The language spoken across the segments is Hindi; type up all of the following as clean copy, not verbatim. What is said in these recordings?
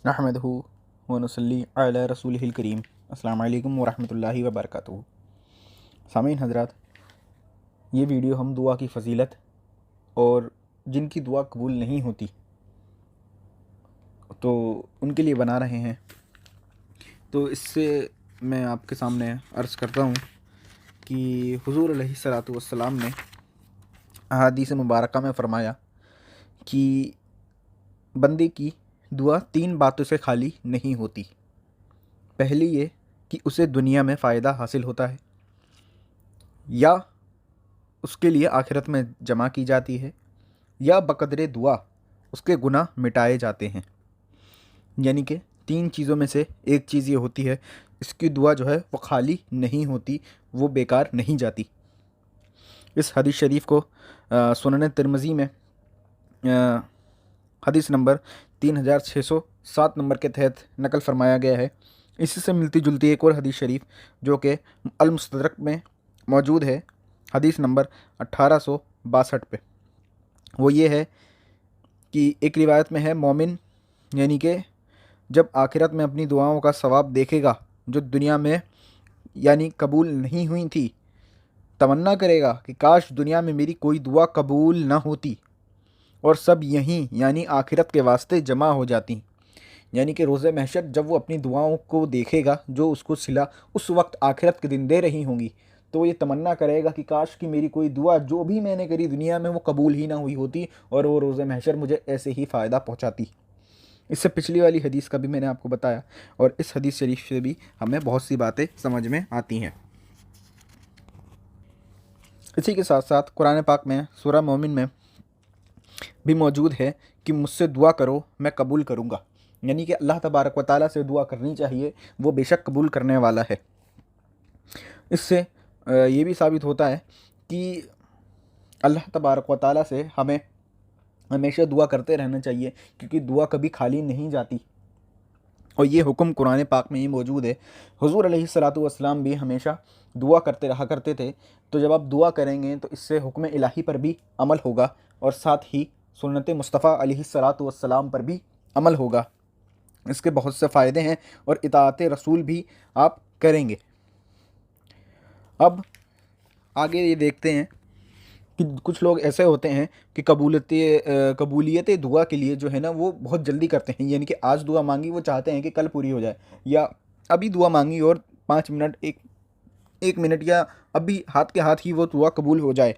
नहमदहु व नसल्ली अला रसूलिहिल करीम। अस्सलामु अलैकुम व रहमतुल्लाहि व बरकातुहू। सामीन हज़रात, ये वीडियो हम दुआ की फ़जीलत और जिनकी दुआ कबूल नहीं होती तो उनके लिए बना रहे हैं। तो इससे मैं आपके सामने अर्ज़ करता हूँ कि हुज़ूर अलैहिस्सलातु वस्सलाम ने अहादीस मुबारका में फ़रमाया कि बंदे की दुआ 3 बातों से खाली नहीं होती। पहली ये कि उसे दुनिया में फ़ायदा हासिल होता है या उसके लिए आखिरत में जमा की जाती है या बक़द्रे दुआ उसके गुनाह मिटाए जाते हैं। यानी कि 3 चीज़ों में से एक चीज़ ये होती है, इसकी दुआ जो है वो खाली नहीं होती, वो बेकार नहीं जाती। इस हदीस शरीफ को सुनन तिरमिज़ी में हदीस नंबर 3607 नंबर के तहत नकल फरमाया गया है। इसी से मिलती जुलती एक और हदीस शरीफ जो कि अल मुस्तदरक में मौजूद है, हदीस नंबर 1862 पे, वो ये है कि एक रिवायत में है, मोमिन यानी कि जब आखिरत में अपनी दुआओं का सवाब देखेगा जो दुनिया में यानी कबूल नहीं हुई थी, तमन्ना करेगा कि काश दुनिया में मेरी कोई दुआ कबूल ना होती और सब यहीं यानी आखिरत के वास्ते जमा हो जाती। यानी कि रोज़े महशर जब वो अपनी दुआओं को देखेगा जो उसको सिला उस वक्त आखिरत के दिन दे रही होंगी, तो ये तमन्ना करेगा कि काश कि मेरी कोई दुआ जो भी मैंने करी दुनिया में वो कबूल ही ना हुई होती और वो रोज़े महशर मुझे ऐसे ही फ़ायदा पहुँचाती। इससे पिछली वाली हदीस का भी मैंने आपको बताया और इस हदीस शरीफ से भी हमें बहुत सी बातें समझ में आती हैं। इसी के साथ साथ कुरान पाक में सूरह मोमिन में भी मौजूद है कि मुझसे दुआ करो मैं कबूल करूँगा। यानी कि अल्लाह तबारक व तआला से दुआ करनी चाहिए, वो बेशक कबूल करने वाला है। इससे ये भी साबित होता है कि अल्लाह तबारक व तआला से हमें हमेशा दुआ करते रहना चाहिए, क्योंकि दुआ कभी खाली नहीं जाती और ये हुक्म कुरान पाक में ही मौजूद है। हुज़ूर अलैहिस्सलातु वस्सलाम भी हमेशा दुआ करते रहा करते थे। तो जब आप दुआ करेंगे तो इससे हुक्म इलाही पर भी अमल होगा और साथ ही सुन्नत मुस्तफ़ा अलैहिस्सलातु वस्सलाम पर भी अमल होगा। इसके बहुत से फ़ायदे हैं और इताअत रसूल भी आप करेंगे। अब आगे ये देखते हैं कि कुछ लोग ऐसे होते हैं कि कबूलियत दुआ के लिए जो है ना वो बहुत जल्दी करते हैं। यानी कि आज दुआ मांगी वो चाहते हैं कि कल पूरी हो जाए, या अभी दुआ मांगी और 5 मिनट एक मिनट या अभी हाथ के हाथ ही वो दुआ कबूल हो जाए।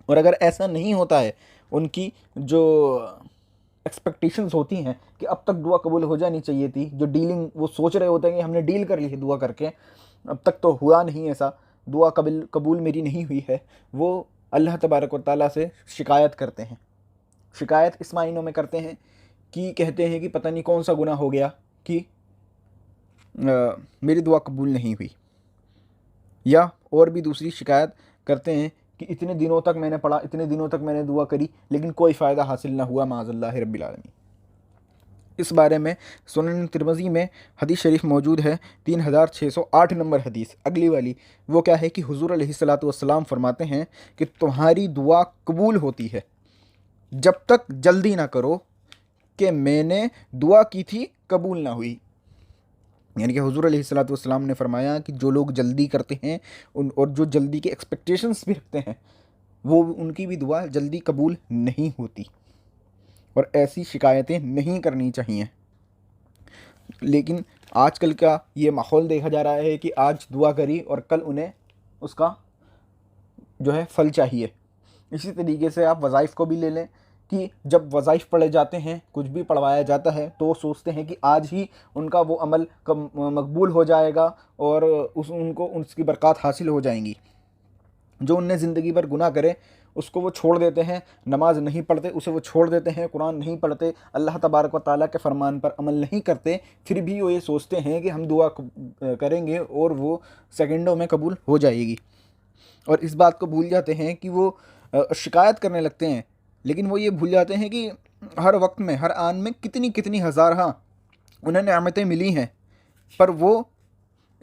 और अगर ऐसा नहीं होता है, उनकी जो एक्सपेक्टेशंस होती हैं कि अब तक दुआ कबूल हो जानी चाहिए थी, जो डीलिंग वो सोच रहे होते हैं कि हमने डील कर ली है दुआ करके, अब तक तो हुआ नहीं ऐसा, दुआ कबूल मेरी नहीं हुई है, वो अल्लाह तबारक व तआला से शिकायत करते हैं। शिकायत इस मायनों में करते हैं कि कहते हैं कि पता नहीं कौन सा गुनाह हो गया कि मेरी दुआ कबूल नहीं हुई, या और भी दूसरी शिकायत करते हैं कि इतने दिनों तक मैंने पढ़ा, इतने दिनों तक मैंने दुआ करी, लेकिन कोई फ़ायदा हासिल ना हुआ, माज़अल्लाह रब्बिल आलमीन। इस बारे में सुनन तिरमिज़ी में हदीस शरीफ मौजूद है, 3608 नंबर हदीस अगली वाली। वो क्या है कि हुज़ूर अलैहिस्सलातु वस्सलाम फरमाते हैं कि तुम्हारी दुआ कबूल होती है जब तक जल्दी ना करो कि मैंने दुआ की थी कबूल ना हुई। यानी कि हुज़ूर अलैहिस्सलातु वस्सलाम ने फरमाया कि जो लोग जल्दी करते हैं उन और जो जल्दी के एक्सपेक्टेशंस भी रखते हैं, वो उनकी भी दुआ जल्दी कबूल नहीं होती और ऐसी शिकायतें नहीं करनी चाहिए। लेकिन आजकल का ये माहौल देखा जा रहा है कि आज दुआ करी और कल उन्हें उसका जो है फल चाहिए। इसी तरीके से आप वज़ाइफ़ को भी ले लें कि जब वज़ाइफ़ पढ़े जाते हैं, कुछ भी पढ़वाया जाता है, तो वो सोचते हैं कि आज ही उनका वो अमल मकबूल हो जाएगा और उनको उसकी बरक़ात हासिल हो जाएंगी। जो उनने ज़िंदगी भर गुनाह करे उसको वो छोड़ देते हैं, नमाज नहीं पढ़ते उसे वो छोड़ देते हैं, कुरान नहीं पढ़ते, अल्लाह तबारक व तआला के फ़रमान पर अमल नहीं करते, फिर भी वो ये सोचते हैं कि हम दुआ करेंगे और वो सेकंडों में कबूल हो जाएगी। और इस बात को भूल जाते हैं कि वो शिकायत करने लगते हैं, लेकिन वो ये भूल जाते हैं कि हर वक्त में, हर आन में कितनी कितनी हज़ार उन्हें नेमतें मिली हैं, पर वो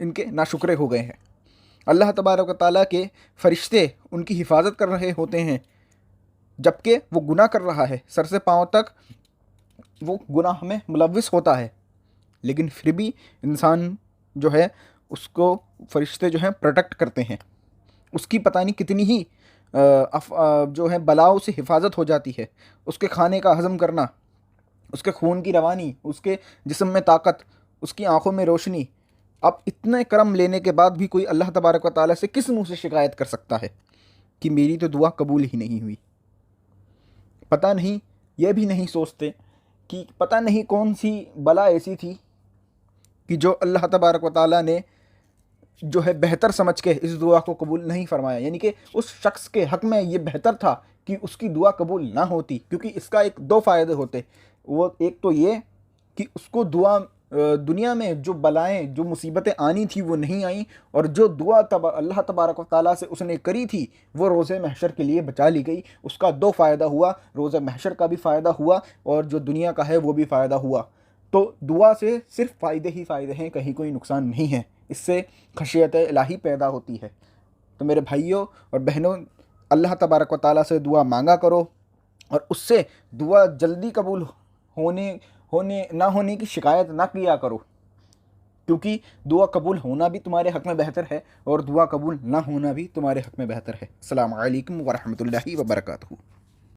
इनके नाशुक्रे हो गए हैं। अल्लाह तबारक व तआला के फ़रिश्ते उनकी हिफाजत कर रहे होते हैं, जबकि वो गुनाह कर रहा है, सर से पाँव तक वो गुनाह में मुलव्विस होता है। लेकिन फिर भी इंसान जो है उसको फरिश्ते जो हैं प्रोटेक्ट करते हैं, उसकी पता नहीं कितनी ही जो है बलाओं से हिफाजत हो जाती है। उसके खाने का हज़म करना, उसके खून की रवानी, उसके जिस्म में ताकत, उसकी आंखों में रोशनी। अब इतने करम लेने के बाद भी कोई अल्लाह तबारक व ताला से किस मुंह से शिकायत कर सकता है कि मेरी तो दुआ कबूल ही नहीं हुई? पता नहीं, ये भी नहीं सोचते कि पता नहीं कौन सी बला ऐसी थी कि जो अल्लाह तबारक व ताला ने जो है बेहतर समझ के इस दुआ को कबूल नहीं फरमाया। यानी कि उस शख्स के हक़ में ये बेहतर था कि उसकी दुआ कबूल ना होती, क्योंकि इसका एक दो फ़ायदे होते। वो एक तो ये कि उसको दुआ दुनिया में जो बलाएँ, जो मुसीबतें आनी थी वो नहीं आईं, और जो दुआ अल्लाह तबारक व ताला से उसने करी थी वो रोज़े महशर के लिए बचा ली गई। उसका दो फ़ायदा हुआ, रोज़े महशर का भी फ़ायदा हुआ और जो दुनिया का है वो भी फ़ायदा हुआ। तो दुआ से सिर्फ फ़ायदे ही फ़ायदे हैं, कहीं कोई नुकसान नहीं है। इससे खशियत इलाही पैदा होती है। तो मेरे भाइयों और बहनों, अल्लाह तबारक व ताला से दुआ मांगा करो और उससे दुआ जल्दी कबूल होने होने ना होने की शिकायत ना किया करो, क्योंकि दुआ कबूल होना भी तुम्हारे हक़ में बेहतर है और दुआ कबूल ना होना भी तुम्हारे हक़ में बेहतर है। अस्सलामु अलैकुम व रहमतुल्लाहि व बरकातहू।